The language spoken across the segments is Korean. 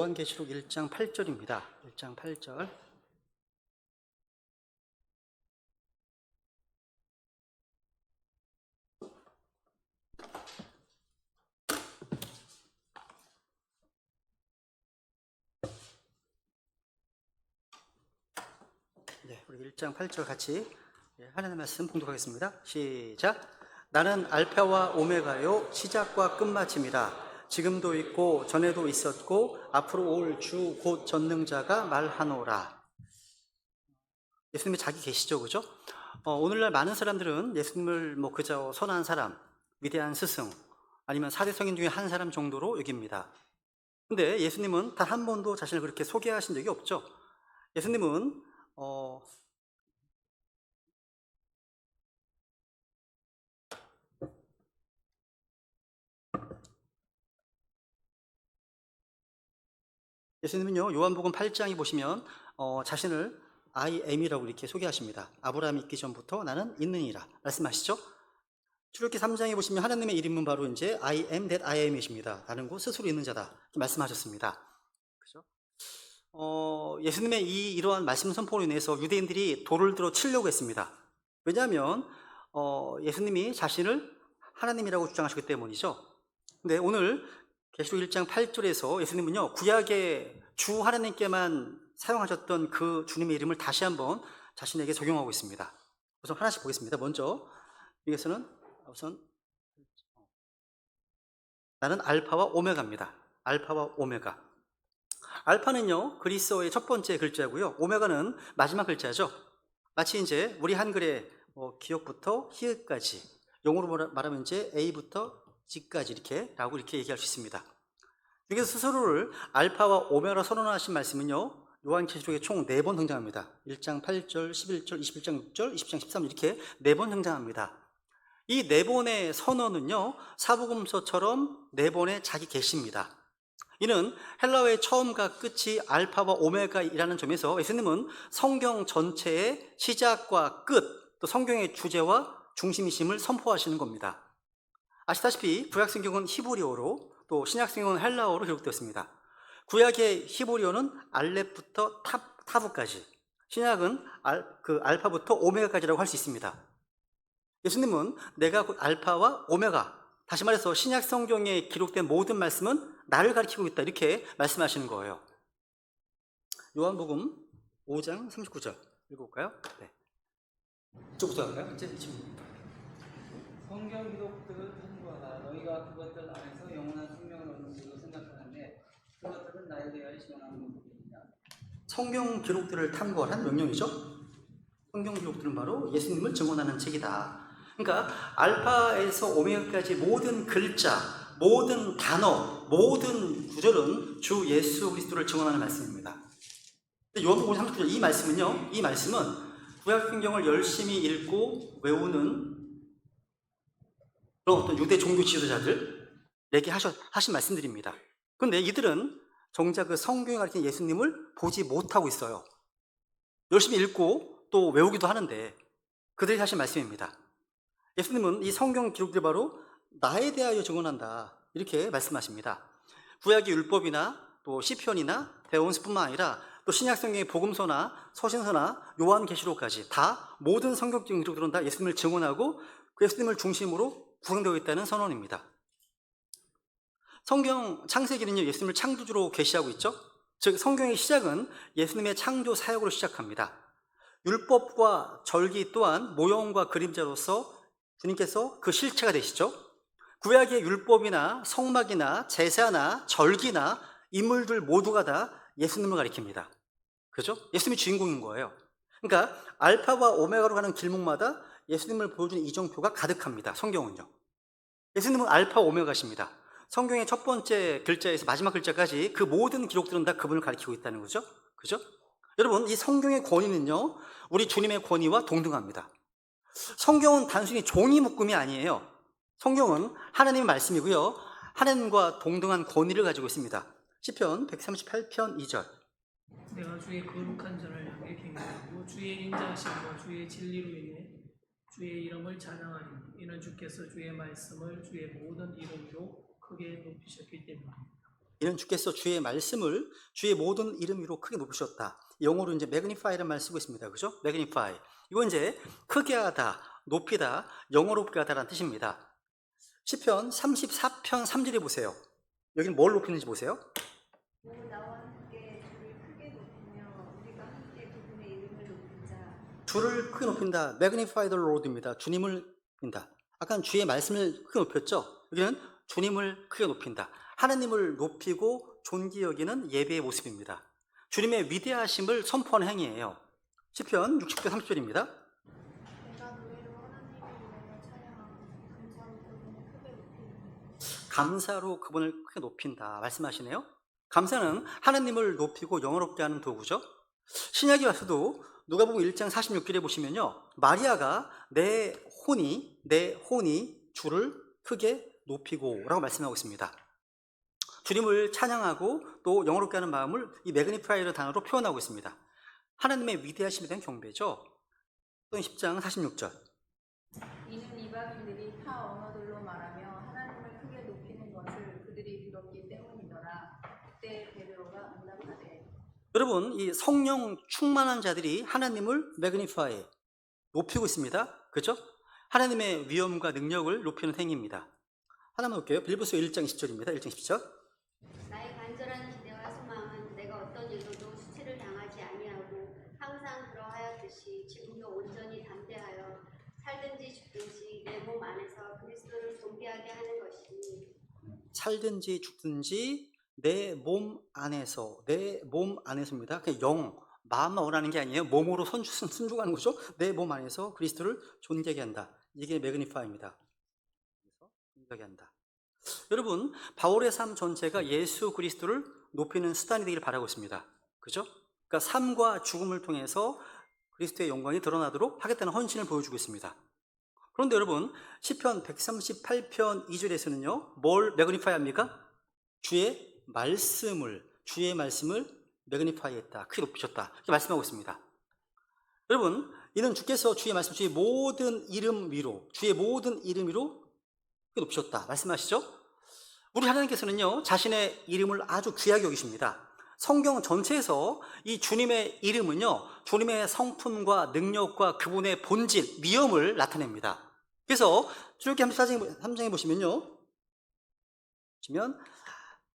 요한계시록 1장 8절입니다. 1장 8절. 네, 우리 1장 8절 같이 하나님의 말씀 봉독하겠습니다. 시작. 나는 알파와 오메가요 시작과 끝마침이라. 지금도 있고 전에도 있었고 앞으로 올 주 곧 전능자가 말하노라. 예수님이 자기 계시죠, 그죠? 오늘날 많은 사람들은 예수님을 그저 선한 사람, 위대한 스승, 아니면 사대 성인 중에 한 사람 정도로 여깁니다. 근데 예수님은 단 한 번도 자신을 그렇게 소개하신 적이 없죠. 예수님은 예수님은요, 요한복음 8장에 보시면 자신을 I am이라고 이렇게 소개하십니다. 아브라함이 있기 전부터 나는 있느니라 말씀하시죠. 출애굽기 3장에 보시면 하나님의 이름은 바로 이제 I am that I am이십니다. 나는 곧 스스로 있는 자다 이렇게 말씀하셨습니다. 그죠? 예수님의 이러한 말씀 선포로 인해서 유대인들이 돌을 들어 치려고 했습니다. 왜냐하면 예수님이 자신을 하나님이라고 주장하셨기 때문이죠. 근데 오늘 계시록 1장 8절에서 예수님은요, 구약의 주 하나님께만 사용하셨던 그 주님의 이름을 다시 한번 자신에게 적용하고 있습니다. 우선 하나씩 보겠습니다. 먼저 여기서는 우선 나는 알파와 오메가입니다. 알파와 오메가. 알파는요, 그리스어의 첫 번째 글자고요, 오메가는 마지막 글자죠. 마치 이제 우리 한글의 기역부터 히읗까지, 영어로 말하면 이제 A부터 G까지 이렇게 얘기할 수 있습니다. 여기서 스스로를 알파와 오메가로 선언하신 말씀은요, 요한계시록에 총 4번 등장합니다. 1장 8절, 11절, 21장 6절, 20장 13절 이렇게 4번 등장합니다. 이 4번의 선언은요, 사복음서처럼 4번의 자기 계시입니다. 이는 헬라어의 처음과 끝이 알파와 오메가이라는 점에서 예수님은 성경 전체의 시작과 끝, 또 성경의 주제와 중심이심을 선포하시는 겁니다. 아시다시피 구약 성경은 히브리어로, 또 신약 성경은 헬라어로 기록되었습니다. 구약의 히브리어는 알렙부터 타브까지, 신약은 알파부터 오메가까지라고 할 수 있습니다. 예수님은 내가 곧 알파와 오메가, 다시 말해서 신약 성경에 기록된 모든 말씀은 나를 가리키고 있다 이렇게 말씀하시는 거예요. 요한복음 5장 39절 읽어볼까요? 네. 이쪽부터 할까요? 이제 성경 기록들을 탐구하라. 너희가 그것들 안에서 영원한 생명을 얻는 줄로 생각하는데 그것들은 나에 대하여 시원한 것들이냐. 성경 기록들을 탐구하라는 명령이죠. 성경 기록들은 바로 예수님을 증언하는 책이다. 그러니까 알파에서 오메가까지 모든 글자, 모든 단어, 모든 구절은 주 예수 그리스도를 증언하는 말씀입니다. 요한복음 39절 이 말씀은 구약 성경을 열심히 읽고 외우는 그런 어떤 유대 종교 지도자들에게 하신 말씀들입니다. 그런데 이들은 정작 그 성경에 가르치는 예수님을 보지 못하고 있어요. 열심히 읽고 또 외우기도 하는데 그들이 하신 말씀입니다. 예수님은 이 성경 기록들 바로 나에 대하여 증언한다 이렇게 말씀하십니다. 구약의 율법이나 또 시편이나 대원서뿐만 아니라 또 신약 성경의 복음서나 서신서나 요한계시록까지 다 모든 성경 기록들은 다 예수님을 증언하고 그 예수님을 중심으로 구성되어 있다는 선언입니다. 성경 창세기는요, 예수님을 창조주로 계시하고 있죠. 즉 성경의 시작은 예수님의 창조 사역으로 시작합니다. 율법과 절기 또한 모형과 그림자로서 주님께서 그 실체가 되시죠. 구약의 율법이나 성막이나 제사나 절기나 인물들 모두가 다 예수님을 가리킵니다. 그죠? 예수님이 주인공인 거예요. 그러니까 알파와 오메가로 가는 길목마다 예수님을 보여주는 이정표가 가득합니다. 성경은요. 예수님은 알파 오메가십니다. 성경의 첫 번째 글자에서 마지막 글자까지 그 모든 기록들은 다 그분을 가리키고 있다는 거죠. 그죠? 여러분, 이 성경의 권위는요, 우리 주님의 권위와 동등합니다. 성경은 단순히 종이 묶음이 아니에요. 성경은 하나님의 말씀이고요, 하나님과 동등한 권위를 가지고 있습니다. 시편 138편 2절. 내가 주의 거룩한 전을 향해 경배하고 주의 인자하심과 주의 진리로 인해 주의 이름을 찬양하리. 이는 주께서 주의 말씀을 주의 모든 이름으로 크게 높이셨기 때문입니다. 이는 주께서 주의 말씀을 주의 모든 이름 위로 크게 높이셨다. 영어로 이제 magnify라는 말 쓰고 있습니다. 그죠? magnify. 이건 이제 크게 하다, 높이다, 영어롭게 하다라는 뜻입니다. 시편 34편 3절에 보세요. 여기는 뭘 높이는지 보세요. 나와 함께 주를 크게 높이며 우리가 함께 그분의 이름을 높이자. 주를 크게 높인다. magnify the Lord입니다. 주님을 높인다. 아까 주의 말씀을 크게 높였죠? 여기는 주님을 크게 높인다. 하나님을 높이고 존귀 여기는 예배의 모습입니다. 주님의 위대하심을 선포하는 행위예요. 시편 60편 30절입니다. 내가 노래로 하나님을 위하여 찬양하고 감사로 그분을 크게 높인다 말씀하시네요. 감사는 하나님을 높이고 영어롭게 하는 도구죠. 신약에 와서도 누가복음 1장 46절에 보시면요, 마리아가 내 혼이 주를 크게 높이고 라고 말씀하고 있습니다. 주님을 찬양하고 또 영어롭게 하는 마음을 이 매그니파이라는 단어로 표현하고 있습니다. 하나님의 위대하심에 대한 경배죠. 또 10장 46절. 이는 이방인들이 타 언어들로 말하며 하나님을 크게 높이는 것을 그들이 들었기 때문이더라. 그때 베드로가 응답하되. 여러분, 이 성령 충만한 자들이 하나님을 매그니파이, 높이고 있습니다. 그렇죠? 하나님의 위엄과 능력을 높이는 행위입니다. 하나만 볼게요. 빌립보서 1장 10절입니다. 1장 10절. 나의 간절한 기대와 소망은 내가 어떤 일로도 수치를 당하지 아니하고 항상 그러하였듯이 지금도 온전히 담대하여 살든지 죽든지 내 몸 안에서 그리스도를 존귀하게 하는 것이니. 살든지 죽든지 내 몸 안에서입니다. 그냥 마음만 원하는 게 아니에요. 몸으로 순종하는 거죠. 내 몸 안에서 그리스도를 존귀하게 한다. 이게 매그니파입니다. 그래서 존귀하게 한다. 여러분, 바울의 삶 전체가 예수 그리스도를 높이는 수단이 되기를 바라고 있습니다. 그죠? 그러니까 삶과 죽음을 통해서 그리스도의 영광이 드러나도록 하겠다는 헌신을 보여주고 있습니다. 그런데 여러분, 시편 138편 2절에서는요, 뭘 매그니파이 합니까? 주의 말씀을 매그니파이 했다. 크게 높이셨다. 이렇게 말씀하고 있습니다. 여러분, 이는 주께서 주의 말씀, 주의 모든 이름 위로 크게 높이셨다. 말씀하시죠? 우리 하나님께서는요, 자신의 이름을 아주 귀하게 여기십니다. 성경 전체에서 이 주님의 이름은요, 주님의 성품과 능력과 그분의 본질, 위엄을 나타냅니다. 그래서 출애굽기 33장에 보시면요,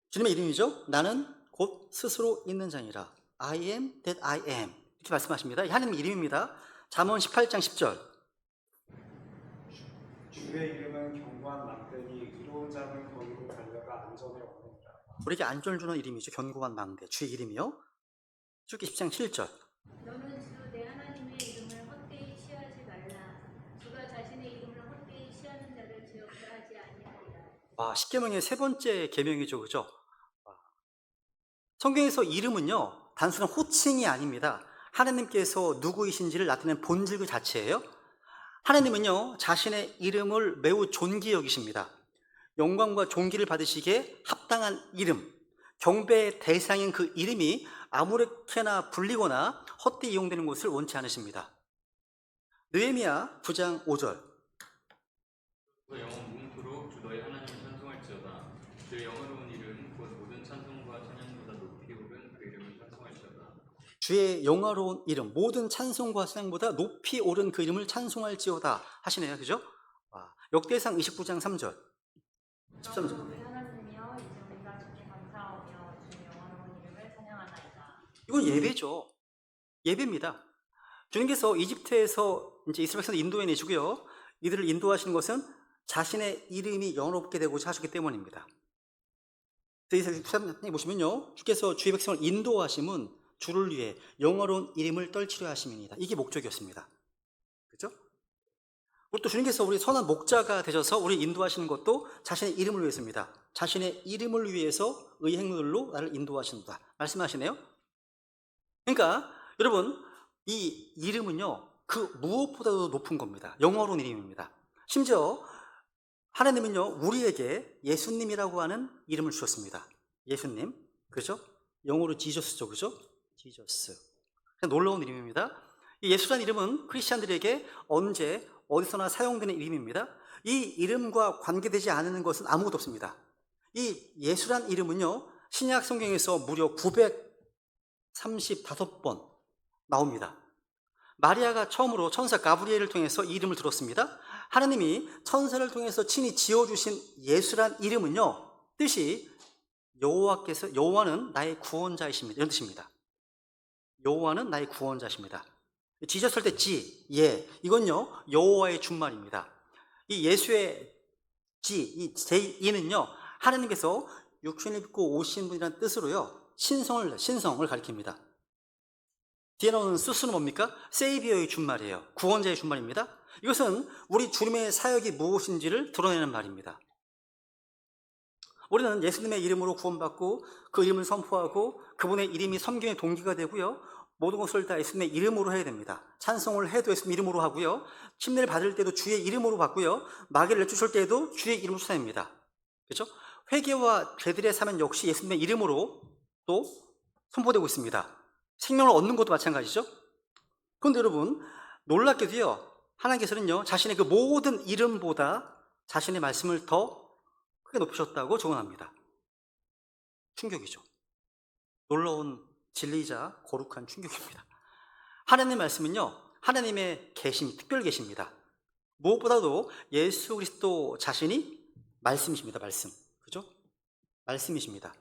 주님의 이름이죠. 나는 곧 스스로 있는 자니라. I am that I am. 이렇게 말씀하십니다. 이 하나님의 이름입니다. 잠언 18장 10절. 주의 이름은 견고한 망대니 의로운 자는 거기로 달려가 안전에 얻느니라. 우리에게 안전을 주는 이름이죠. 견고한 망대. 주의 이름이요. 출애굽기 10장 7절. 너는 주 내 하나님의 이름을 헛되이 취하지 말라. 주가 자신의 이름을 헛되이 취하는 자를 지옥하지 아니하리라. 십계명의 세 번째 계명이죠. 그죠? 성경에서 이름은요, 단순한 호칭이 아닙니다. 하나님께서 누구이신지를 나타내는 본질 그 자체예요. 하나님은요, 자신의 이름을 매우 존귀히 여기십니다. 영광과 존귀를 받으시기에 합당한 이름, 경배의 대상인 그 이름이 아무렇게나 불리거나 헛되이 이용되는 것을 원치 않으십니다. 느헤미야 9장 5절. 그 영원 무궁토록 주 너의 하나님을 찬송할지어다. 주의 영화로운 이름 곧 모든 찬송과 찬양보다 높이 오른 그 이름을 찬송할지어다. 주의 영화로운 이름, 모든 찬송과 찬양보다 높이 오른 그 이름을 찬송할지어다 하시네요. 그죠? 역대상 29장 3절. 13절. 우리 하나님이여 이제 우리가 주께 감사하며 주의 영원한 이름을 찬양하나이다. 이건 예배죠. 예배입니다. 주님께서 이집트에서 이제 이스라엘 백성을 인도해 내시고요, 이들을 인도하시는 것은 자신의 이름이 영원롭게 되고자 하셨기 때문입니다. 이스라엘 9장에 보시면요, 주께서 주의 백성을 인도하심은 주를 위해 영원로운 이름을 떨치려 하심입니다. 이게 목적이었습니다. 그렇죠? 그리고 또 주님께서 우리 선한 목자가 되셔서 우리 인도하시는 것도 자신의 이름을 위해서입니다. 자신의 이름을 위해서 의의 행동들로 나를 인도하신다 말씀하시네요. 그러니까 여러분, 이 이름은요, 그 무엇보다도 높은 겁니다. 영어로운 이름입니다. 심지어 하나님은요, 우리에게 예수님이라고 하는 이름을 주셨습니다. 예수님, 그죠? 영어로 지저스죠, 그죠? 지저스. 놀라운 이름입니다. 이 예수라는 이름은 크리스찬들에게 언제 어디서나 사용되는 이름입니다. 이 이름과 관계되지 않는 것은 아무것도 없습니다. 이 예수란 이름은요, 신약 성경에서 무려 935번 나옵니다. 마리아가 처음으로 천사 가브리엘을 통해서 이 이름을 들었습니다. 하나님이 천사를 통해서 친히 지어주신 예수란 이름은요, 뜻이 여호와는 나의 구원자이십니다, 이런 뜻입니다. 여호와는 나의 구원자십니다. 지졌을 때 이건요 여호와의 준말입니다. 이 예수의 이 제2는요 하나님께서 육신을 입고 오신 분이라는 뜻으로요 신성을 가리킵니다. 뒤에 나오는 수스는 뭡니까? 세이비어의 준말이에요. 구원자의 준말입니다. 이것은 우리 주님의 사역이 무엇인지를 드러내는 말입니다. 우리는 예수님의 이름으로 구원받고 그 이름을 선포하고 그분의 이름이 섬김의 동기가 되고요, 모든 것을 다 예수님의 이름으로 해야 됩니다. 찬송을 해도 예수님 이름으로 하고요, 침례를 받을 때도 주의 이름으로 받고요, 마귀를 내쫓을 때도 주의 이름으로 쫓아냅니다. 그렇죠? 회개와 죄들의 사면 역시 예수님의 이름으로 또 선포되고 있습니다. 생명을 얻는 것도 마찬가지죠. 그런데 여러분, 놀랍게도요 하나님께서는요 자신의 그 모든 이름보다 자신의 말씀을 더 크게 높이셨다고 증언합니다. 충격이죠. 놀라운 진리이자 거룩한 충격입니다. 하나님의 말씀은요 하나님의 계신, 특별 계십니다. 무엇보다도 예수 그리스도 자신이 말씀이십니다. 말씀. 그죠? 말씀이십니다.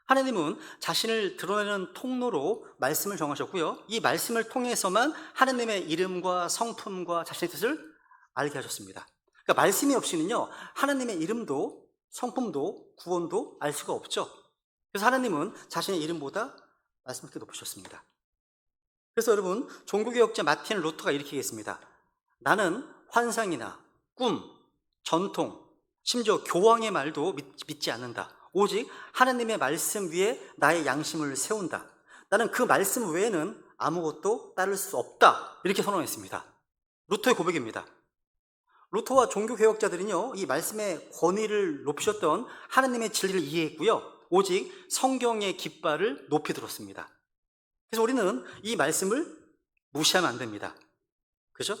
하나님은 자신을 드러내는 통로로 말씀을 정하셨고요, 이 말씀을 통해서만 하나님의 이름과 성품과 자신의 뜻을 알게 하셨습니다. 그러니까 말씀이 없이는요 하나님의 이름도 성품도 구원도 알 수가 없죠. 그래서 하나님은 자신의 이름보다 말씀을 크게 높이셨습니다. 그래서 여러분, 종교개혁자 마틴 루터가 이렇게 얘기했습니다. 나는 환상이나 꿈, 전통, 심지어 교황의 말도 믿지 않는다. 오직 하나님의 말씀 위에 나의 양심을 세운다. 나는 그 말씀 외에는 아무것도 따를 수 없다. 이렇게 선언했습니다. 루터의 고백입니다. 루터와 종교개혁자들은요 이 말씀의 권위를 높이셨던 하나님의 진리를 이해했고요, 오직 성경의 깃발을 높이 들었습니다. 그래서 우리는 이 말씀을 무시하면 안 됩니다. 그죠?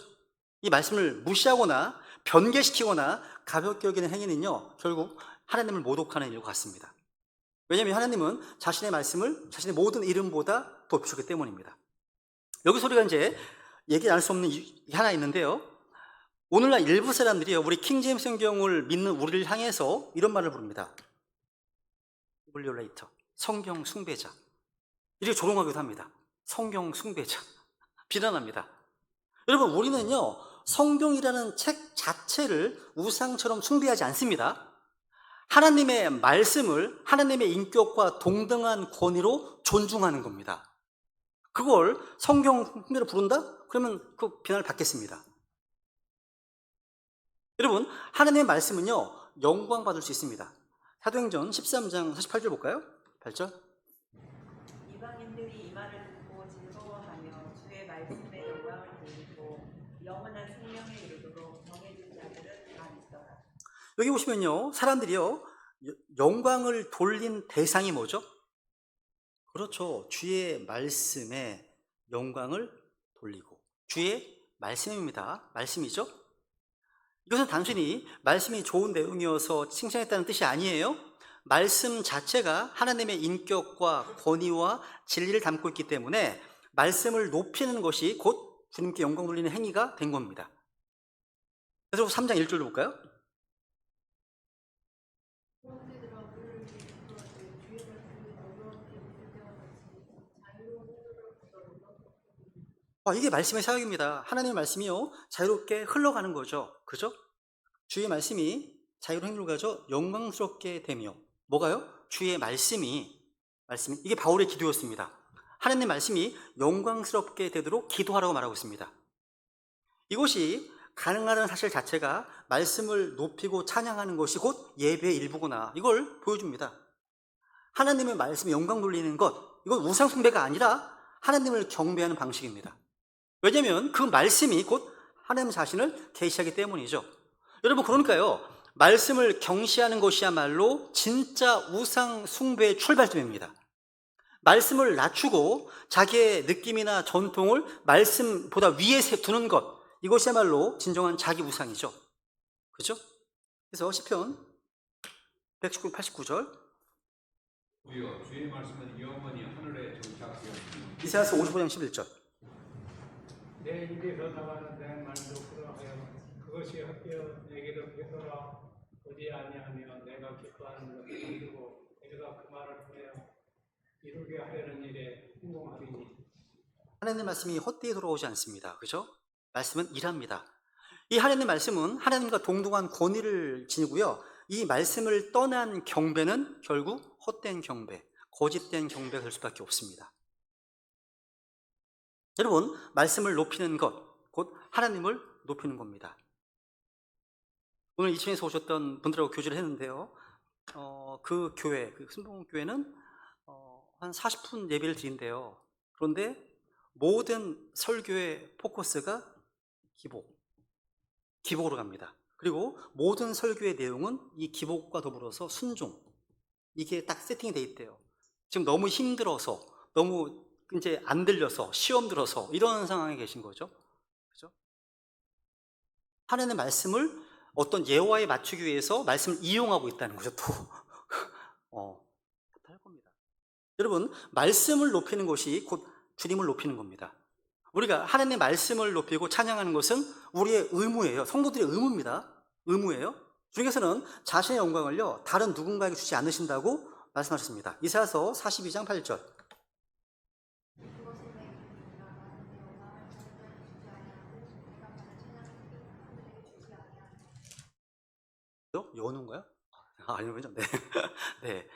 이 말씀을 무시하거나 변개시키거나 가볍게 여기는 행위는요 결국 하나님을 모독하는 일과 같습니다. 왜냐하면 하나님은 자신의 말씀을 자신의 모든 이름보다 더 높이셨기 때문입니다. 여기서 우리가 이제 얘기 안 할 수 없는 하나 있는데요, 오늘날 일부 사람들이요 우리 킹제임스 성경을 믿는 우리를 향해서 이런 말을 부릅니다. Evaluator, 성경 숭배자. 이렇게 조롱하기도 합니다. 성경 숭배자. 비난합니다. 여러분, 우리는요 성경이라는 책 자체를 우상처럼 숭배하지 않습니다. 하나님의 말씀을 하나님의 인격과 동등한 권위로 존중하는 겁니다. 그걸 성경 숭배로 부른다? 그러면 그 비난을 받겠습니다. 여러분, 하나님의 말씀은요 영광 받을 수 있습니다. 사도행전 13장 48절 볼까요? 8절. 이방인들이 이 말을 듣고 즐거워하며 주의 말씀에 영광을 돌리고 영원한 생명에 이르도록 정해진 자들은 다 있더라. 여기 보시면요 사람들이요 영광을 돌린 대상이 뭐죠? 그렇죠. 주의 말씀에 영광을 돌리고, 주의 말씀입니다. 말씀이죠. 이것은 단순히 말씀이 좋은 내용이어서 칭찬했다는 뜻이 아니에요. 말씀 자체가 하나님의 인격과 권위와 진리를 담고 있기 때문에 말씀을 높이는 것이 곧 주님께 영광 돌리는 행위가 된 겁니다. 그래서 3장 1절로 볼까요? 이게 말씀의 사역입니다. 하나님의 말씀이요 자유롭게 흘러가는 거죠. 그죠? 주의 말씀이 자유로 흘러가죠. 영광스럽게 되며, 뭐가요? 주의 말씀이 이게 바울의 기도였습니다. 하나님의 말씀이 영광스럽게 되도록 기도하라고 말하고 있습니다. 이것이 가능하다는 사실 자체가 말씀을 높이고 찬양하는 것이 곧 예배의 일부구나, 이걸 보여줍니다. 하나님의 말씀에 영광 돌리는 것, 이건 우상 숭배가 아니라 하나님을 경배하는 방식입니다. 왜냐하면 그 말씀이 곧 하나님 자신을 계시하기 때문이죠. 여러분, 그러니까요 말씀을 경시하는 것이야말로 진짜 우상 숭배의 출발점입니다. 말씀을 낮추고 자기의 느낌이나 전통을 말씀보다 위에 두는 것, 이것이야말로 진정한 자기 우상이죠. 그렇죠? 그래서 시편 119, 89절 주여 주의 말씀은 영원히 하늘에 정착되었으니 이사야서 55장 11절. 내 입에서 나가는 내 말도 그러하여 그것이 헛되어 내게도 되더라. 보지 아니하며 내가 기뻐하는 것을 이루고 내가 그 말을 통하여 이루게 하려는 일에 성공하리니. 하나님의 말씀이 헛되이 돌아오지 않습니다. 그죠? 말씀은 일합니다. 이 하나님의 말씀은 하나님과 동등한 권위를 지니고요. 이 말씀을 떠난 경배는 결국 헛된 경배, 거짓된 경배가 될 수밖에 없습니다. 여러분, 말씀을 높이는 것, 곧 하나님을 높이는 겁니다. 오늘 2층에서 오셨던 분들하고 교제를 했는데요. 그 교회, 그 순복음교회는 한 40분 예배를 드린대요. 그런데 모든 설교의 포커스가 기복으로 갑니다. 그리고 모든 설교의 내용은 이 기복과 더불어서 순종, 이게 딱 세팅이 돼 있대요. 지금 너무 힘들어서, 너무 이제 안 들려서, 시험 들어서 이런 상황에 계신 거죠. 그죠? 하나님의 말씀을 어떤 예화에 맞추기 위해서 말씀을 이용하고 있다는 거죠, 또. 할 겁니다. 여러분, 말씀을 높이는 것이 곧 주님을 높이는 겁니다. 우리가 하나님의 말씀을 높이고 찬양하는 것은 우리의 의무예요. 성도들의 의무입니다. 의무예요. 주님께서는 자신의 영광을요, 다른 누군가에게 주지 않으신다고 말씀하셨습니다. 이사야서 42장 8절. 여누인가요? 아니군요. 네. 네.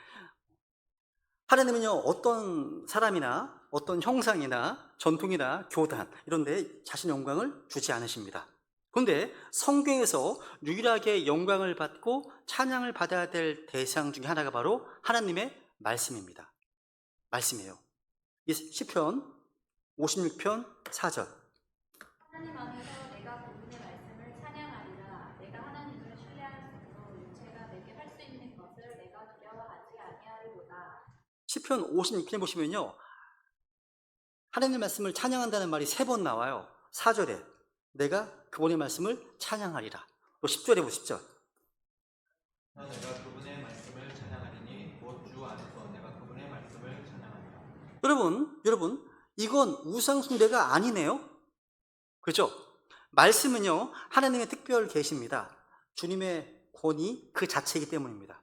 하나님은요, 어떤 사람이나 어떤 형상이나 전통이나 교단 이런 데 자신의 영광을 주지 않으십니다. 그런데 성경에서 유일하게 영광을 받고 찬양을 받아야 될 대상 중에 하나가 바로 하나님의 말씀입니다. 말씀이에요. 이 시편 56편 4절. 하나님 안에서 내가 그분의 말씀을 찬양하리라. 내가 하나님을 신뢰할 수 있고 육체가 내게 할 수 있는 것을 내가 두려워하지 아니하리로다. 시편 56편에 보시면요, 하나님의 말씀을 찬양한다는 말이 3번 나와요. 4절에 내가 그분의 말씀을 찬양하리라. 또 10절에 보십시오. 내가 그분의 말씀을 찬양하리니 곧 주 안에서 내가 그분의 말씀을 찬양하리라. 여러분, 이건 우상숭배가 아니네요. 그렇죠? 말씀은요, 하나님의 특별 계시입니다. 주님의 권위 그 자체이기 때문입니다.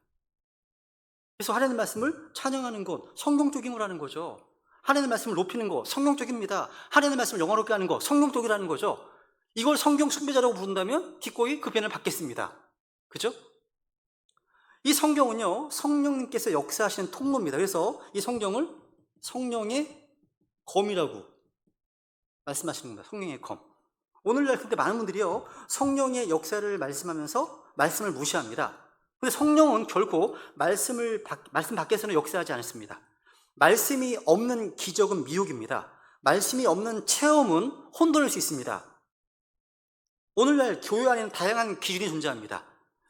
그래서 하나님의 말씀을 찬양하는 것, 성경적인 거라는 거죠. 하나님의 말씀을 높이는 거 성경적입니다. 하나님의 말씀을 영화롭게 하는 거 성경적이라는 거죠. 이걸 성경 숭배자라고 부른다면 기꺼이 그 변을 받겠습니다. 그죠? 이 성경은요, 성령님께서 역사하시는 통로입니다. 그래서 이 성경을 성령의 검이라고 말씀하시는 겁니다. 성령의 검. 오늘날 근데 많은 분들이요, 성령의 역사를 말씀하면서 말씀을 무시합니다. 근데 성령은 결코 말씀 밖에서는 역사하지 않습니다. 말씀이 없는 기적은 미혹입니다. 말씀이 없는 체험은 혼돈일 수 있습니다. 오늘날 교회 안에는 다양한 기준이 존재합니다.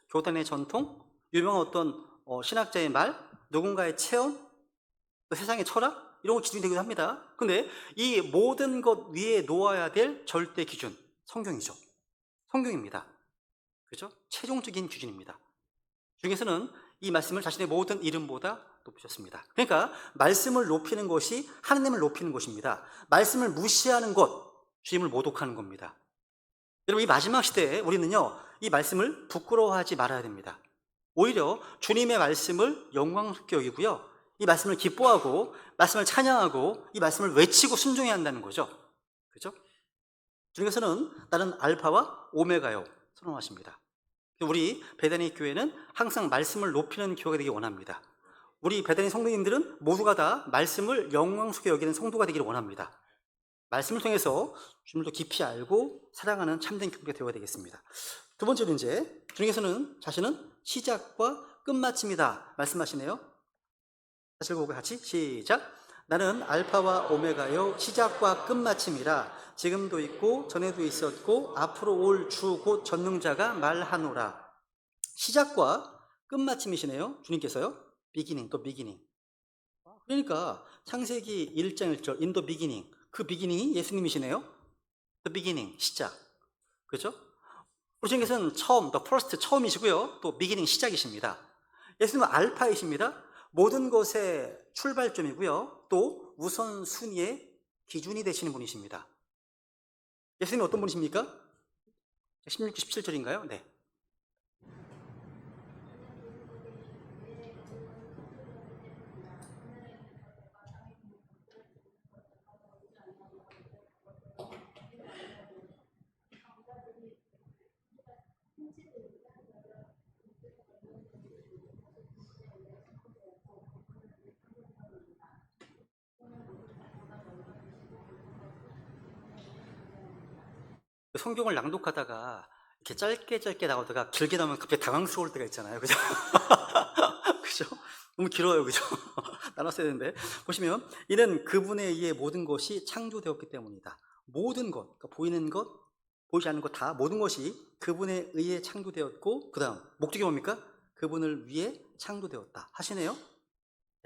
교단의 전통, 유명한 어떤 신학자의 말, 누군가의 체험, 또 세상의 철학, 이런 거 기준이 되기도 합니다. 근데 이 모든 것 위에 놓아야 될 절대 기준, 성경이죠. 성경입니다. 그죠? 최종적인 기준입니다. 주님께서는 이 말씀을 자신의 모든 이름보다 높이셨습니다. 그러니까 말씀을 높이는 것이 하나님을 높이는 것입니다. 말씀을 무시하는 것, 주님을 모독하는 겁니다. 여러분, 이 마지막 시대에 우리는요, 이 말씀을 부끄러워하지 말아야 됩니다. 오히려 주님의 말씀을 영광스럽게 여기고요, 이 말씀을 기뻐하고 말씀을 찬양하고 이 말씀을 외치고 순종해야 한다는 거죠. 그죠? 주님께서는 나는 알파와 오메가요 선언하십니다. 우리 베다니 교회는 항상 말씀을 높이는 교회가 되기 원합니다. 우리 베다니 성도님들은 모두가 다 말씀을 영광스럽게 여기는 성도가 되기를 원합니다. 말씀을 통해서 주님을 더 깊이 알고 사랑하는 참된 교회가 되어야 되겠습니다. 두 번째로 이제 주님께서는 자신은 시작과 끝마침이다 말씀하시네요. 다시 읽어보고 같이 시작. 나는 알파와 오메가요 시작과 끝마침이라. 지금도 있고 전에도 있었고 앞으로 올 주 곧 전능자가 말하노라. 시작과 끝마침이시네요. 주님께서요. 비기닝 또 비기닝. 그러니까 창세기 1장 1절 in the beginning, 그 비기닝이 예수님이시네요. the beginning, 시작. 그죠? 우리 주님께서는 처음, the first, 처음이시고요. 또 beginning, 시작이십니다. 예수님은 알파이십니다. 모든 것의 출발점이고요. 또 우선순위의 기준이 되시는 분이십니다. 예수님은 어떤 분이십니까? 16, 17절인가요? 네. 성경을 낭독하다가 이렇게 짧게 나오다가 길게 나오면 갑자기 당황스러울 때가 있잖아요. 그죠? 그죠? 너무 길어요. 그죠? 나눴어야 되는데. 보시면, 이는 그분에 의해 모든 것이 창조되었기 때문이다. 모든 것, 그러니까 보이는 것, 보이지 않는 것 다, 모든 것이 그분에 의해 창조되었고, 그 다음, 목적이 뭡니까? 그분을 위해 창조되었다. 하시네요?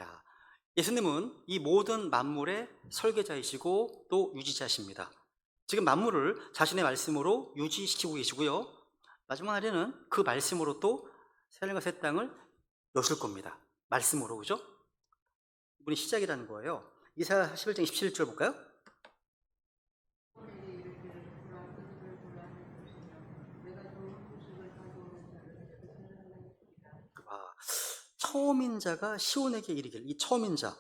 야, 예수님은 이 모든 만물의 설계자이시고 또 유지자십니다. 지금 만물을 자신의 말씀으로 유지시키고 계시고요. 마지막 날에는 그 말씀으로 또 새하늘과 새 땅을 여실 겁니다. 말씀으로, 그죠? 이분이 시작이라는 거예요. 이사야 11장 27절 볼까요? 처음인 자가 시온에게 이르길. 이 처음인 자,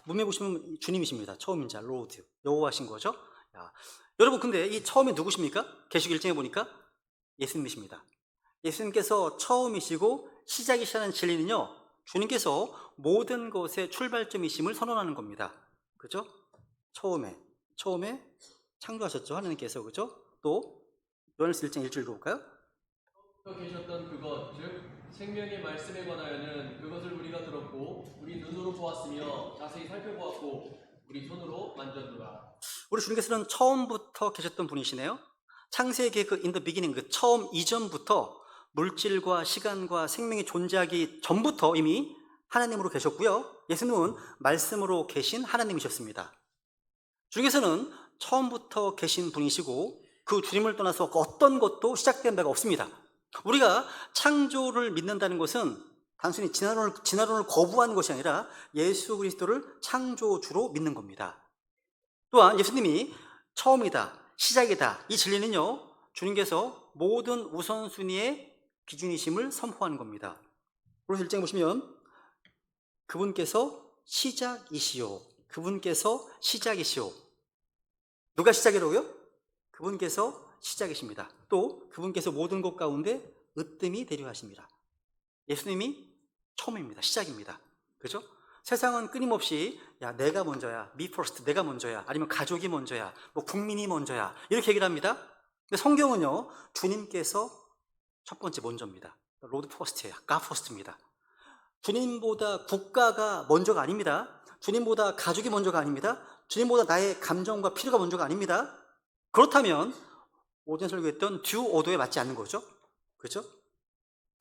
문맥 보시면 주님이십니다. 처음인 자, 로드, 여호와신 거죠. 야, 여러분, 근데 이 처음이 누구십니까? 계시록 1장에 보니까 예수님이십니다. 예수님께서 처음이시고 시작이시라는 진리는요, 주님께서 모든 것의 출발점이심을 선언하는 겁니다. 그죠? 처음에 창조하셨죠, 하나님께서. 그죠? 또 요한일서 1장 1절 읽어볼까요? 계셨던 그것, 즉 생명의 말씀에 관하여는 그것을 우리가 들었고 우리 눈으로 보았으며 자세히 살펴보았고 우리 손으로 만졌노라. 우리 주님께서는 처음부터 계셨던 분이시네요. 창세기의 그 in the beginning, 그 처음 이전부터 물질과 시간과 생명이 존재하기 전부터 이미 하나님으로 계셨고요. 예수님은 말씀으로 계신 하나님이셨습니다. 주님께서는 처음부터 계신 분이시고 그 주님을 떠나서 어떤 것도 시작된 바가 없습니다. 우리가 창조를 믿는다는 것은 단순히 진화론을 거부하는 것이 아니라 예수 그리스도를 창조주로 믿는 겁니다. 또한 예수님이 처음이다, 시작이다, 이 진리는요, 주님께서 모든 우선순위의 기준이심을 선포하는 겁니다. 그래서 1장에 보시면 그분께서 시작이시오, 그분께서 시작이시오. 누가 시작이라고요? 그분께서 시작이십니다. 또 그분께서 모든 것 가운데 으뜸이 되려 하십니다. 예수님이 처음입니다. 시작입니다. 그죠? 세상은 끊임없이 야, 내가 먼저야, me first, 내가 먼저야, 아니면 가족이 먼저야, 뭐 국민이 먼저야, 이렇게 얘기를 합니다. 근데 성경은요, 주님께서 첫 번째 먼저입니다. 로드 퍼스트예요. 가 퍼스트입니다. 주님보다 국가가 먼저가 아닙니다. 주님보다 가족이 먼저가 아닙니다. 주님보다 나의 감정과 필요가 먼저가 아닙니다. 그렇다면 오전 설교했던 듀 오도에 맞지 않는 거죠. 그렇죠?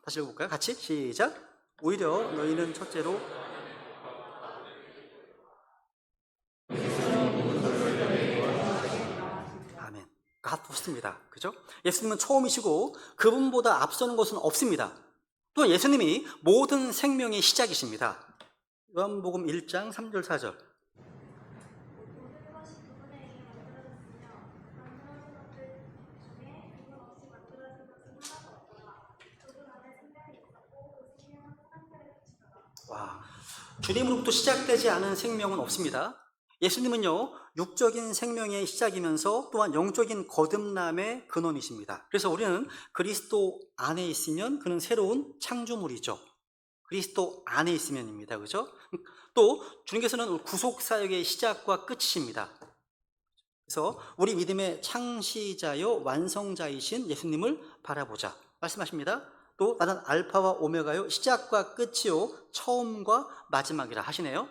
다시 읽어볼까요? 같이 시작. 오히려 너희는 첫째로 아멘. 갓 포스트입니다. 그죠? 예수님은 처음이시고 그분보다 앞서는 것은 없습니다. 또 예수님이 모든 생명의 시작이십니다. 요한복음 1장 3절 4절. 와, 주님으로부터 시작되지 않은 생명은 없습니다. 예수님은요, 육적인 생명의 시작이면서 또한 영적인 거듭남의 근원이십니다. 그래서 우리는 그리스도 안에 있으면 그는 새로운 창조물이죠. 그리스도 안에 있으면입니다. 그죠? 또 주님께서는 구속사역의 시작과 끝이십니다. 그래서 우리 믿음의 창시자요 완성자이신 예수님을 바라보자 말씀하십니다. 또 나는 알파와 오메가요 시작과 끝이요 처음과 마지막이라 하시네요.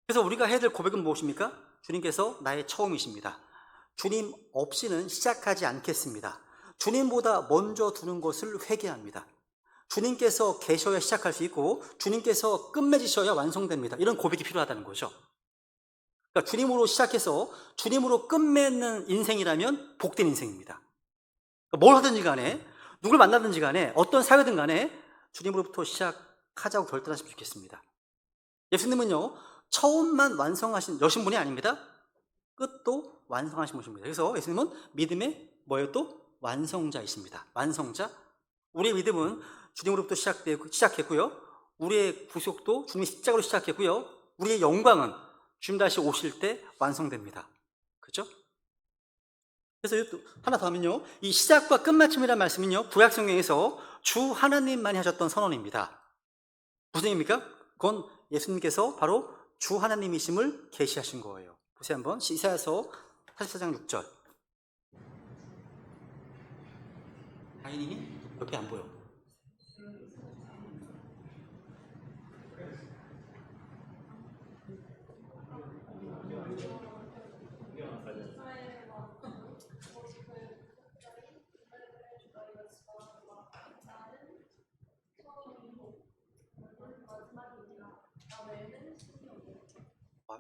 그래서 우리가 해야 될 고백은 무엇입니까? 주님께서 나의 처음이십니다. 주님 없이는 시작하지 않겠습니다. 주님보다 먼저 두는 것을 회개합니다. 주님께서 계셔야 시작할 수 있고 주님께서 끝맺으셔야 완성됩니다. 이런 고백이 필요하다는 거죠. 그러니까 주님으로 시작해서 주님으로 끝맺는 인생이라면 복된 인생입니다. 그러니까 뭘 하든지 간에 누굴 만나든지 간에 어떤 사회든 간에 주님으로부터 시작, 하자고 결단하시면 좋겠습니다. 예수님은요, 처음만 완성하신 여신분이 아닙니다. 끝도 완성하신 분이십니다. 그래서 예수님은 믿음의 뭐예요? 또 완성자이십니다. 완성자. 우리의 믿음은 주님으로부터 시작했고요. 우리의 구속도 주님의 십자가로 시작했고요. 우리의 영광은 주님 다시 오실 때 완성됩니다. 그렇죠? 그래서 하나 더 하면요, 이 시작과 끝마침이라는 말씀은요, 구약 성경에서 주 하나님만이 하셨던 선언입니다. 무슨 의미입니까? 그건 예수님께서 바로 주 하나님이심을 계시하신 거예요. 보세요 한번. 이사야서 44장 6절. 다인이니 옆에 안 보여.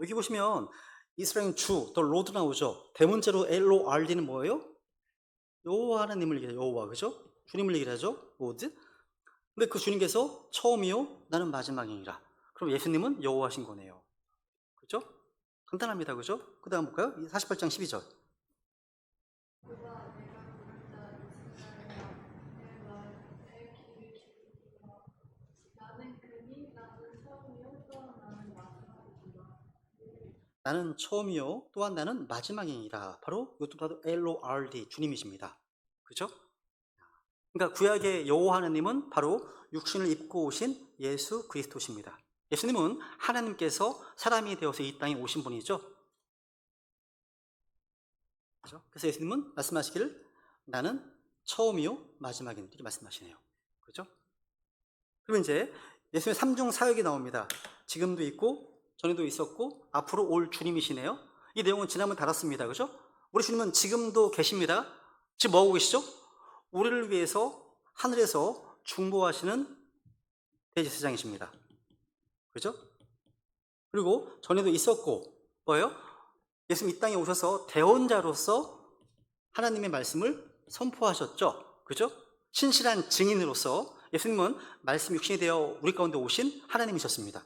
여기 보시면 이스라엘 주, 또 로드 나오죠. 대문자로 LORD는 뭐예요? 여호와 하나님을 얘기해요. 여호와, 그죠? 주님을 얘기를 하죠. 로드. 근데 그 주님께서 처음이요, 나는 마지막이니라. 그럼 예수님은 여호와신 거네요. 그죠? 간단합니다. 그죠? 그 다음 볼까요? 48장 12절. 나는 처음이요, 또한 나는 마지막이니라. 바로 이것도 바로 LORD, 주님이십니다. 그죠? 그러니까 구약의 여호와 하나님은 바로 육신을 입고 오신 예수 그리스도십니다. 예수님은 하나님께서 사람이 되어서 이 땅에 오신 분이죠. 그죠? 그래서 예수님은 말씀하시기를 나는 처음이요, 마지막이니 이렇게 말씀하시네요. 그죠? 그러면 이제 예수님의 삼중 사역이 나옵니다. 지금도 있고 전에도 있었고 앞으로 올 주님이시네요. 이 내용은 지난번 다뤘습니다. 그죠? 우리 주님은 지금도 계십니다. 지금 뭐 하고 계시죠? 우리를 위해서 하늘에서 중보하시는 대제사장이십니다. 그죠? 그리고 전에도 있었고 뭐예요? 예수님 이 땅에 오셔서 대언자로서 하나님의 말씀을 선포하셨죠. 그죠? 신실한 증인으로서 예수님은 말씀 육신이 되어 우리 가운데 오신 하나님이셨습니다.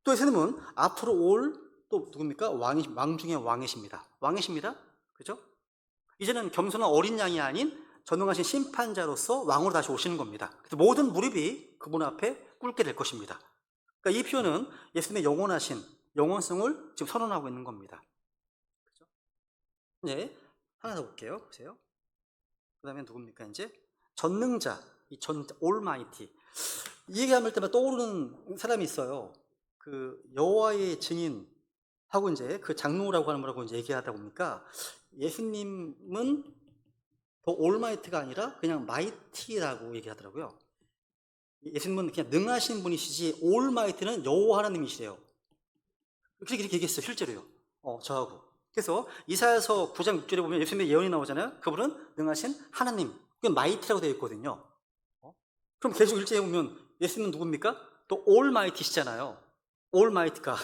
또 예수님은 앞으로 올 또 누굽니까? 왕 중에 왕이십니다. 왕이십니다. 그죠? 이제는 겸손한 어린 양이 아닌 전능하신 심판자로서 왕으로 다시 오시는 겁니다. 그래서 모든 무릎이 그분 앞에 꿇게 될 것입니다. 그러니까 이 표현은 예수님의 영원하신 영원성을 지금 선언하고 있는 겁니다. 그죠? 이제 하나 더 볼게요. 보세요. 그 다음에 누굽니까? 이제 전능자, 이 올마이티. 이 얘기할 때마다 떠오르는 사람이 있어요. 그 여호와의 증인 하고 이제 그 장로라고 하는 거라고 이제 얘기하다 보니까 예수님은 더 올마이트가 아니라 그냥 마이티라고 얘기하더라고요. 예수님은 그냥 능하신 분이시지 올마이트는 여호와 하나님이시래요. 그렇게 얘기했어요. 실제로요. 저하고. 그래서 이사야서 9장 6절에 보면 예수님의 예언이 나오잖아요. 그분은 능하신 하나님, 그게 마이티라고 되어 있거든요. 그럼 계속 일제에 보면 예수님은 누굽니까? 또 올마이티시잖아요. 올마이티가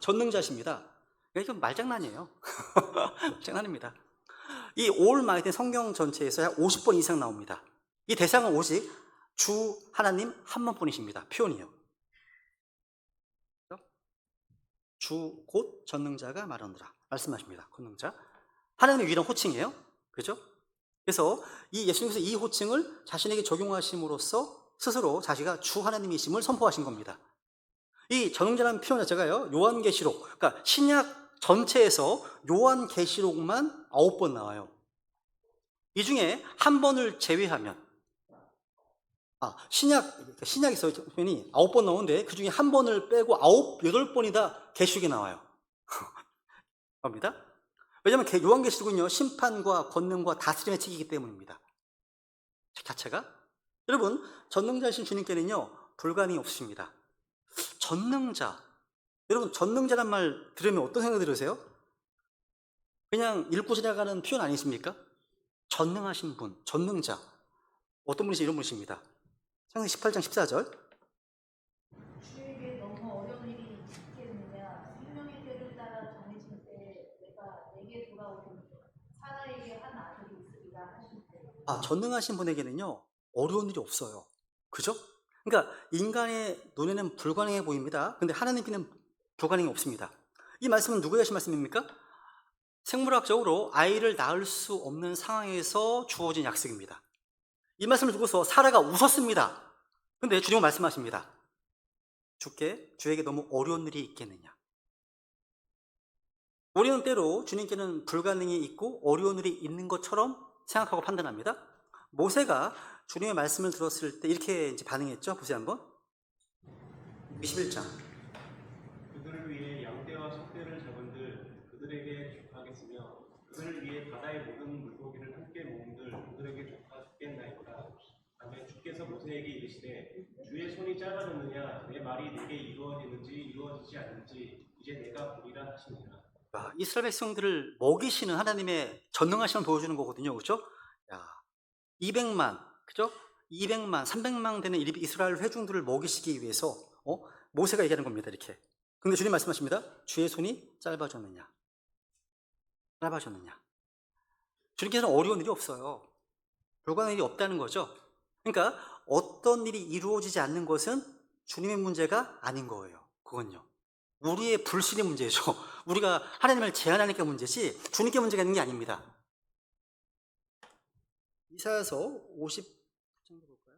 전능자십니다. 이건 말장난이에요. 장난입니다. 이 올마이티는 성경 전체에서 약 50번 이상 나옵니다. 이 대상은 오직 주 하나님 한 분뿐이십니다. 표현이요. 주 곧 전능자가 말하노라 말씀하십니다. 권능자. 하나님의 유일한 호칭이에요. 그죠? 그래서 이 예수님께서 이 호칭을 자신에게 적용하심으로써 스스로 자기가 주 하나님이심을 선포하신 겁니다. 이 전능자라는 표현 자체가요, 요한계시록, 그러니까 신약 전체에서 요한계시록만 9번 나와요. 이 중에 한 번을 제외하면, 신약에서 표현이 9번 나오는데 그 중에 한 번을 빼고 8번이 다 계시록에 나와요. 겁니다. 왜냐하면 요한계시록은요, 심판과 권능과 다스림의 책이기 때문입니다. 책 자체가. 여러분, 전능자이신 주님께는요, 불가능이 없으십니다. 전능자. 여러분, 전능자란 말 들으면 어떤 생각 들으세요? 그냥 읽고 지나가는 표현 아니십니까? 전능하신 분, 전능자. 어떤 분이시 이런 분이십니다. 창세기 18장 14절. 주에게 너무 어려운 일이 있겠느냐? 생명의 때를 따라 정해진 때에 내가 내게 돌아오리니 사라에게 한 아들이 있으리라 하실 때. 전능하신 분에게는요, 어려운 일이 없어요. 그죠? 그러니까 인간의 눈에는 불가능해 보입니다. 근데 하나님께는 불가능이 없습니다. 이 말씀은 누구의 하신 말씀입니까? 생물학적으로 아이를 낳을 수 없는 상황에서 주어진 약속입니다. 이 말씀을 두고서 사라가 웃었습니다. 근데 주님은 말씀하십니다. 주에게 너무 어려운 일이 있겠느냐. 우리는 때로 주님께는 불가능이 있고 어려운 일이 있는 것처럼 생각하고 판단합니다. 모세가 주님의 말씀을 들었을 때 이렇게 이제 반응했죠. 보세요 한번. 21장. 그들을 위해 양떼와 석대를 잡은들 그들에게 족하겠으며 그들을 위해 바다의 모든 물고기를 함께 모은들 그들에게 족하겠나이다. 다음에 주께서 모세에게 이르시되 주의 손이 짧아졌느냐 내 말이 내게 이루어지는지 이루어지지 않는지 이제 내가 보리라 하시니라. 이스라엘 백성들을 먹이시는 하나님의 전능하심을 보여주는 거거든요. 그렇죠? 200만, 그죠? 200만, 300만 되는 이스라엘 회중들을 먹이시기 위해서 모세가 얘기하는 겁니다. 이렇게. 근데 주님 말씀하십니다. 주의 손이 짧아졌느냐. 주님께서는 어려운 일이 없어요. 불가능한 일이 없다는 거죠. 그러니까 어떤 일이 이루어지지 않는 것은 주님의 문제가 아닌 거예요. 그건요. 우리의 불신의 문제죠. 우리가 하나님을 제한하니까 문제지 주님께 문제가 있는 게 아닙니다. 이사야서 50 정도 볼까요?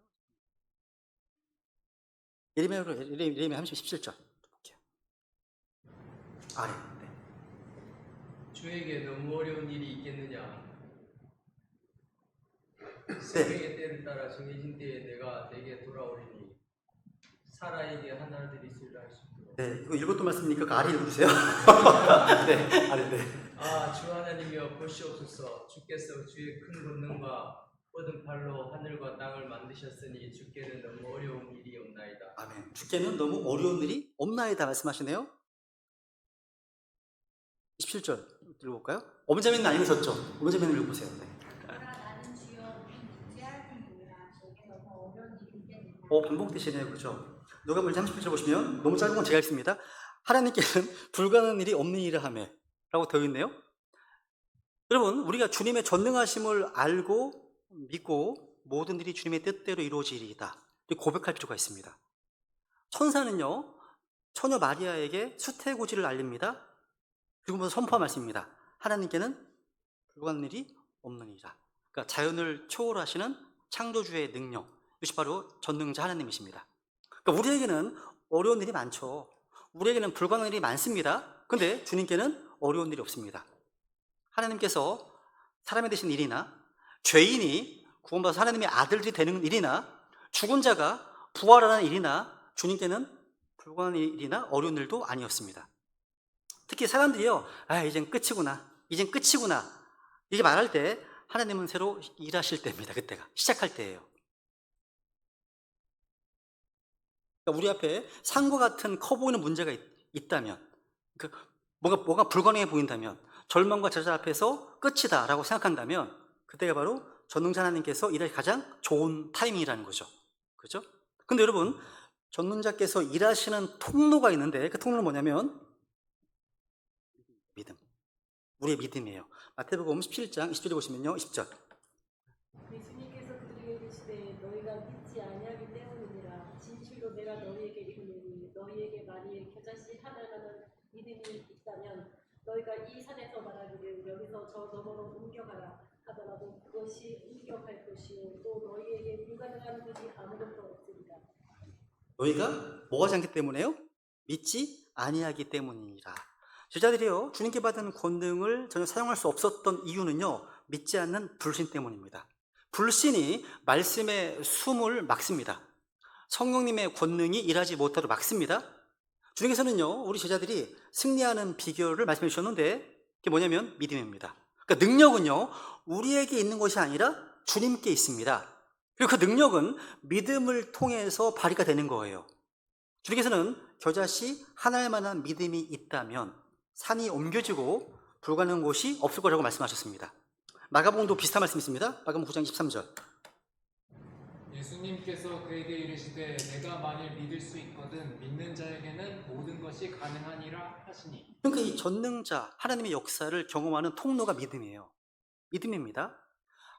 예레미야 17절 볼게요. 아래. 네. 주에게 너무 어려운 일이 있겠느냐? 생명의 때를 따라 정해진 때에 내가 내게 돌아오리니 사라에게 하나를 있으리라 하시고. 네, 이거 읽었던 말씀이니까 그 아래 읽어주세요. 네, 아래. 네. 주 하나님이여 보시옵소서. 주께서 주의 큰 권능과 뻗은 팔로 하늘과 땅을 만드셨으니 주께는 너무 어려운 일이 없나이다. 아멘. 주께는 너무 어려운 일이 없나이다 말씀하시네요. 27절 읽어볼까요? 엄자매는 안 읽으셨죠? 엄자매는 읽어보세요. 네. 반복되시네요. 그죠? 누가복음 30절 보시면 너무 짧은 건 제가 읽습니다. 하나님께는 불가능한 일이 없는 일을 하매 라고 되어 있네요. 여러분, 우리가 주님의 전능하심을 알고 믿고 모든 일이 주님의 뜻대로 이루어지리이다 고백할 필요가 있습니다. 천사는요 처녀 마리아에게 수태고지를 알립니다. 그리고 선포한 말씀입니다. 하나님께는 불가능한 일이 없느니라. 그러니까 자연을 초월하시는 창조주의 능력, 이것이 바로 전능자 하나님이십니다. 그러니까 우리에게는 어려운 일이 많죠. 우리에게는 불가능한 일이 많습니다. 근데 주님께는 어려운 일이 없습니다. 하나님께서 사람이 되신 일이나 죄인이 구원받아서 하나님의 아들들이 되는 일이나 죽은 자가 부활하는 일이나 주님께는 불가능한 일이나 어려운 일도 아니었습니다. 특히 사람들이요, 이젠 끝이구나 이렇게 말할 때 하나님은 새로 일하실 때입니다. 그때가 시작할 때예요. 그러니까 우리 앞에 산과 같은 커 보이는 문제가 있다면, 뭔가 불가능해 보인다면, 절망과 저자 앞에서 끝이다 라고 생각한다면 그때가 바로 전능자 하나님께서 일할 가장 좋은 타이밍이라는 거죠. 그렇죠? 근데 여러분, 전능자께서 일하시는 통로가 있는데 그 통로는 뭐냐면 믿음. 우리의 믿음이에요. 마태복음 17장 20절에 보시면요. 20절. 예수님께서 그들에게 이르시되 너희가 믿지 아니하기 때문이니라. 진실로 내가 너희에게 이르노니 너희에게 만일 겨자씨 하나라는 믿음이 있다면 너희가 이 산에서 말하기를 여기서 저 너머로 옮겨가라 하더라도 그것이 옮겨갈 것이요 또 너희에게 불가능한 것이 아무것도 없으리라. 너희가 뭐 하지 않기 때문에요? 믿지 아니하기 때문이니라. 제자들이요 주님께 받은 권능을 전혀 사용할 수 없었던 이유는요 믿지 않는 불신 때문입니다. 불신이 말씀의 숨을 막습니다. 성령님의 권능이 일하지 못하도록 막습니다. 주님께서는요 우리 제자들이 승리하는 비결을 말씀해 주셨는데 그게 뭐냐면 믿음입니다. 그러니까 능력은요 우리에게 있는 것이 아니라 주님께 있습니다. 그리고 그 능력은 믿음을 통해서 발휘가 되는 거예요. 주님께서는 겨자씨 하나일 만한 믿음이 있다면 산이 옮겨지고 불가능한 곳이 없을 거라고 말씀하셨습니다. 마가복음도 비슷한 말씀이 있습니다. 마가복음 9장 23절. 예수님께서 그에게 이르시되 내가 만일 믿을 수 있거든 믿는 자에게는 모든 것이 가능하니라 하시니. 그러니까 이 전능자 하나님의 역사를 경험하는 통로가 믿음이에요. 믿음입니다.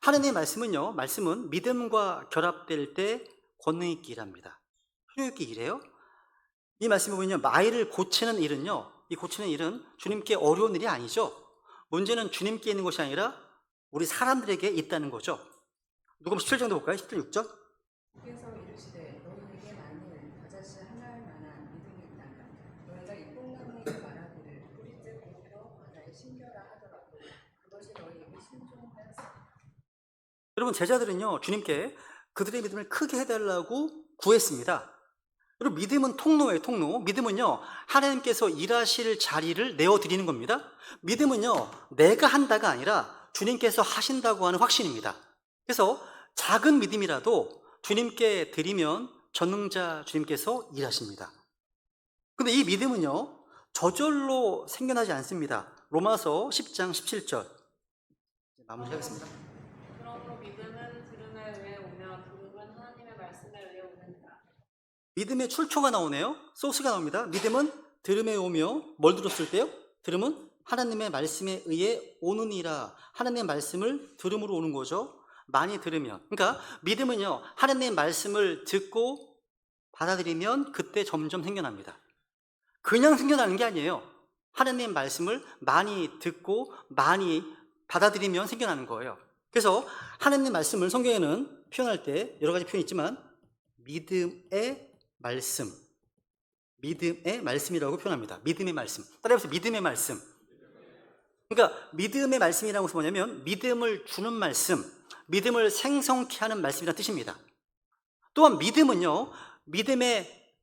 하나님의 말씀은 믿음과 결합될 때 권능 있게 일합니다. 풍요있게 일해요? 이 말씀에 보면요, 마이를 고치는 일은요, 이 고치는 일은 주님께 어려운 일이 아니죠. 문제는 주님께 있는 것이 아니라 우리 사람들에게 있다는 거죠. 누가 17절 정도 볼까요? 17, 6절. 주께서 이르시되 너희에게 만일 다자시 하나할 만한 믿음이 있다면 너희가 이 뽕나무에게 말하기를 뿌리째 굽혀 바다에 심겨라 하더라도 그것이 너희에게 순종하였으리라. 여러분, 제자들은요, 주님께 그들의 믿음을 크게 해달라고 구했습니다. 여러분, 믿음은 통로예요, 통로. 믿음은요, 하나님께서 일하실 자리를 내어드리는 겁니다. 믿음은요, 내가 한다가 아니라 주님께서 하신다고 하는 확신입니다. 그래서 작은 믿음이라도 주님께 드리면 전능자 주님께서 일하십니다. 근데 이 믿음은요, 저절로 생겨나지 않습니다. 로마서 10장 17절. 마무리하겠습니다. 그러므로 믿음은 들음에 의해 오며 들음은 하나님의 말씀에 의해 오느니라. 믿음의 출처가 나오네요. 소스가 나옵니다. 믿음은 들음에 오며 뭘 들었을 때요? 들음은 하나님의 말씀에 의해 오느니라. 하나님의 말씀을 들음으로 오는 거죠. 많이 들으면. 그러니까 믿음은요, 하나님의 말씀을 듣고 받아들이면 그때 점점 생겨납니다. 그냥 생겨나는 게 아니에요. 하나님의 말씀을 많이 듣고 많이 받아들이면 생겨나는 거예요. 그래서 하나님의 말씀을 성경에는 표현할 때 여러 가지 표현이 있지만 믿음의 말씀, 믿음의 말씀이라고 표현합니다. 믿음의 말씀. 따라해보세요. 믿음의 말씀. 그러니까 믿음의 말씀이라는 것은 뭐냐면 믿음을 주는 말씀, 믿음을 생성케 하는 말씀이라는 뜻입니다. 또한 믿음은요, 믿음의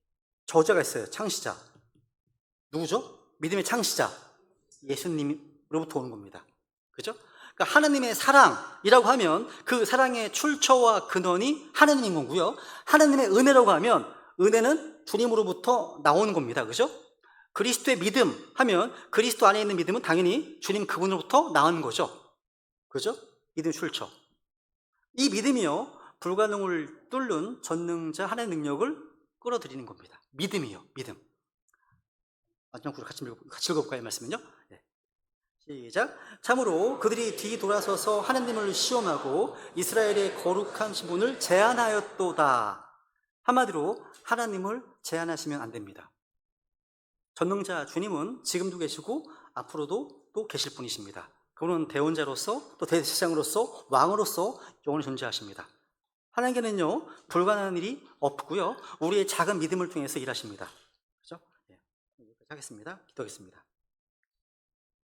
저자가 있어요. 창시자. 누구죠? 믿음의 창시자. 예수님으로부터 오는 겁니다. 그죠? 그러니까 하나님의 사랑이라고 하면 그 사랑의 출처와 근원이 하나님인 거고요. 하나님의 은혜라고 하면 은혜는 주님으로부터 나오는 겁니다. 그죠? 그리스도의 믿음 하면 그리스도 안에 있는 믿음은 당연히 주님 그분으로부터 나오는 거죠. 그죠? 믿음의 출처. 이 믿음이요, 불가능을 뚫는 전능자 하나님의 능력을 끌어들이는 겁니다. 믿음이요, 믿음. 마지막 구절 같이 읽어볼까요? 이 말씀은요? 네. 시작. 참으로 그들이 뒤돌아서서 하나님을 시험하고 이스라엘의 거룩한 신분을 제한하였도다. 한마디로 하나님을 제한하시면 안 됩니다. 전능자 주님은 지금도 계시고 앞으로도 또 계실 분이십니다. 그분은 대원자로서 또 대제사장으로서 왕으로서 영원히 존재하십니다. 하나님께는요, 불가능한 일이 없고요, 우리의 작은 믿음을 통해서 일하십니다. 그렇죠? 네. 여기까지 하겠습니다. 기도하겠습니다.